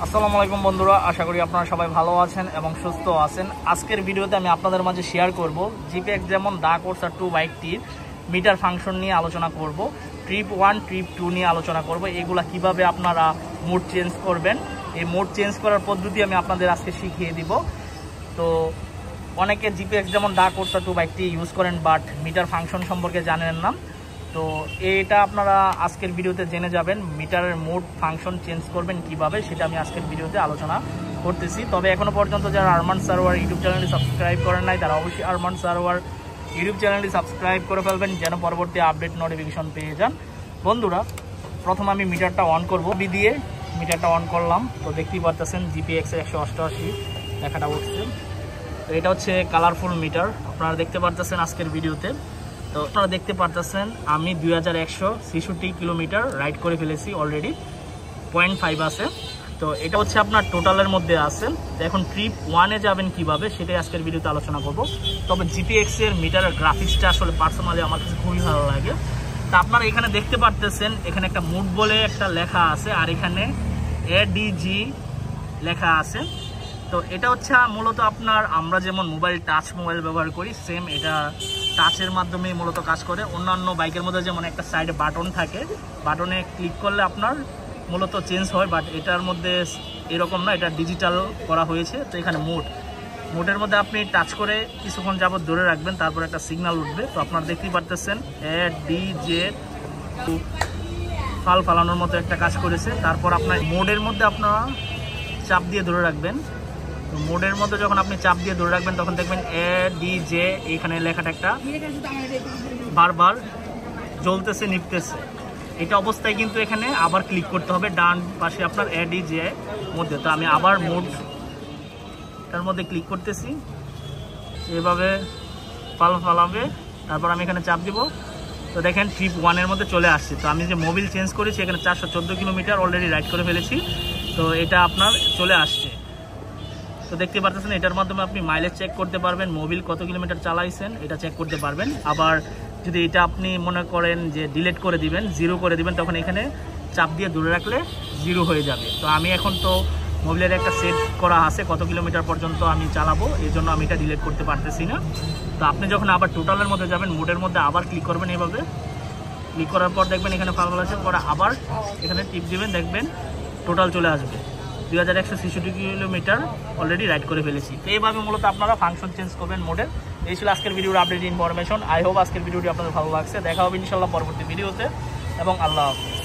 আসসালামু আলাইকুম বন্ধুরা, আশা করি আপনারা সবাই ভালো আছেন এবং সুস্থ আছেন। আজকের ভিডিওতে আমি আপনাদের মাঝে শেয়ার করব জিপিএক্স যেমন দা কোর্সার 2 বাইকটির মিটার ফাংশন নিয়ে আলোচনা করব, ট্রিপ 1 ট্রিপ 2 নিয়ে আলোচনা করব। এগুলা কিভাবে আপনারা মোড চেঞ্জ করবেন, এই মোড চেঞ্জ করার পদ্ধতি আমি আপনাদের আজকে শিখিয়ে দিব। তো অনেকে জিপিএক্স যেমন দা কোর্সার 2 বাইকটি ইউজ করেন বাট মিটার ফাংশন সম্পর্কে জানেন না। তো এটা আপনারা আজকের ভিডিওতে জেনে যাবেন, মিটারের মোড ফাংশন চেঞ্জ করবেন কিভাবে, সেটা আমি আজকের ভিডিওতে আলোচনা করতেছি। তবে এখনো পর্যন্ত যারা আরমান সারোয়ার ইউটিউব চ্যানেলটি সাবস্ক্রাইব করেন নাই তারা অবশ্যই আরমান সারোয়ার ইউটিউব চ্যানেলটি সাবস্ক্রাইব করে ফেলবেন, যেন পরবর্তী আপডেট নোটিফিকেশন পেয়ে যান। বন্ধুরা, প্রথম আমি মিটারটা অন করব, বি দিয়ে মিটারটা অন করলাম। তো দেখতেই পারতেছেন জিপিএক্সের 188 লেখাটা উঠছে। তো এটা হচ্ছে কালারফুল মিটার, আপনারা দেখতে পারতেছেন আজকের ভিডিওতে। তো আপনারা দেখতে পারতেছেন আমি 2166 কিলোমিটার রাইড করে ফেলেছি, অলরেডি 0.5 আছে। তো এটা হচ্ছে আপনার টোটালের মধ্যে আছে। তো এখন ট্রিপ 1-এ যাবেন কিভাবে সেটাই আজকের ভিডিওতে আলোচনা করব। তবে জিপিএক্স এর মিটারের গ্রাফিক্সটা আসলে পার্সোনালি আমার কাছে খুবই ভালো লাগে। তা আপনারা এখানে দেখতে পারতেছেন, এখানে একটা মুড বলে একটা লেখা আছে আর এখানে এডিজি লেখা আছে। তো এটা হচ্ছে মূলত আপনার আমরা যেমন মোবাইল টাচ মোবাইল ব্যবহার করি, সেম এটা টাচের মাধ্যমে মূলত কাজ করে। অন্যান্য বাইকের মধ্যে যেমন একটা সাইডে বাটন থাকে, বাটনে ক্লিক করলে আপনার মূলত চেঞ্জ হয়, বাট এটার মধ্যে এরকম না, এটা ডিজিটাল করা হয়েছে। তো এখানে মোডের মধ্যে আপনি টাচ করে কিছুক্ষণ যাবত ধরে রাখবেন, তারপর একটা সিগন্যাল উঠবে। তো আপনারা দেখতেই পারতেছেন ডিজে ফালানোর মতো একটা কাজ করেছে। তারপর আপনার মোডের মধ্যে আপনারা চাপ দিয়ে ধরে রাখবেন। মোডের মধ্যে যখন আপনি চাপ দিয়ে ধরে রাখবেন তখন দেখবেন এডিজে এখানে লেখাটা একটা বারবার জ্বলতেছে নিপতেছে। এটা অবস্থায় কিন্তু এখানে আবার ক্লিক করতে হবে ডান পাশে আপনার এডিজে মধ্যে। তো আমি আবার মোডটার মধ্যে ক্লিক করতেছি, এভাবে ফালাবে। তারপর আমি এখানে চাপ দিব। তো দেখেন ট্রিপ 1-এর মধ্যে চলে আসছে। তো আমি যে মোবিল চেঞ্জ করেছি এখানে 414 কিলোমিটার অলরেডি রাইড করে ফেলেছি। তো এটা আপনার চলে আসছে। তো দেখতে পারতেছেন এটার মাধ্যমে আপনি মাইলেজ চেক করতে পারবেন, মোবিল কত কিলোমিটার চালাইছেন এটা চেক করতে পারবেন। আবার যদি এটা আপনি মনে করেন যে ডিলিট করে দিবেন, 0 করে দিবেন, তখন এখানে চাপ দিয়ে ধরে রাখলে 0 হয়ে যাবে। তো আমি এখন তো মোবিলের একটা সেট করা আছে কত কিলোমিটার পর্যন্ত আমি চালাবো, এই জন্য আমি এটা ডিলিট করতে পারতেছি না। তো আপনি যখন আবার টোটালের মধ্যে যাবেন, মোডের মধ্যে আবার ক্লিক করবেন, এইভাবে ক্লিক করার পর দেখবেন এখানে ফাল আছে, পরে আবার এখানে টিপ দিবেন, দেখবেন টোটাল চলে আসবে। 2166 কিলোমিটার অলরেডি রাইড করে ফেলেছি। তো এইভাবে মূলত আপনারা ফাংশন চেঞ্জ করবেন মোডের। এই ছিল আজকের ভিডিওর আপডেট ইনফরমেশন। আই হোপ আজকের ভিডিওটি আপনাদের ভালো লাগছে। দেখা হবে ইনশাল্লাহ পরবর্তী ভিডিওতে, এবং আল্লাহ হাফেজ।